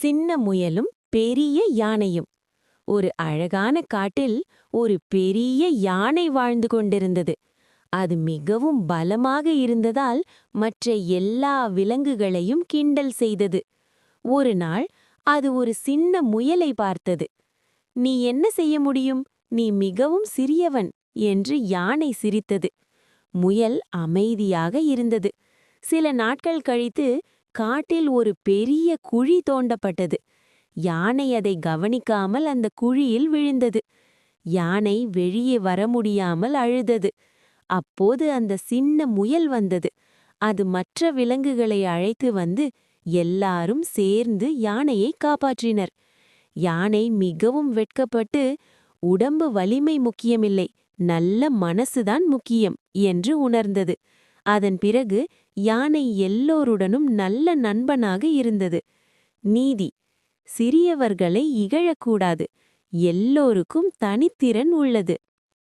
சின்ன முயலும் பெரிய யானையும். ஒரு அழகான காட்டில் ஒரு பெரிய யானை வாழ்ந்து கொண்டிருந்தது. அது மிகவும் பலமாக இருந்ததால் மற்ற எல்லா விலங்குகளையும் கிண்டல் செய்தது. ஒரு நாள் அது ஒரு சின்ன முயலை பார்த்தது. "நீ என்ன செய்ய முடியும்? நீ மிகவும் சிறியவன்" என்று யானை சிரித்தது. முயல் அமைதியாக இருந்தது. சில நாட்கள் கழித்து காட்டில் ஒரு பெரிய குழி தோண்டப்பட்டது. யானை அதை கவனிக்காமல் அந்த குழியில் விழுந்தது. யானை வெளியே வர முடியாமல் அழுதது. அப்போது அந்த சின்ன முயல் வந்தது. அது மற்ற விலங்குகளை அழைத்து வந்து எல்லாரும் சேர்ந்து யானையை காப்பாற்றினர். யானை மிகவும் வெட்கப்பட்டு, "உடம்பு வலிமை முக்கியமில்லை, நல்ல மனசுதான் முக்கியம்" என்று உணர்ந்தது. அதன் பிறகு யானை எல்லோருடனும் நல்ல நண்பனாக இருந்தது. நீதி: சிறியவர்களை இகழக்கூடாது. எல்லோருக்கும் தனித்திறன் உள்ளது.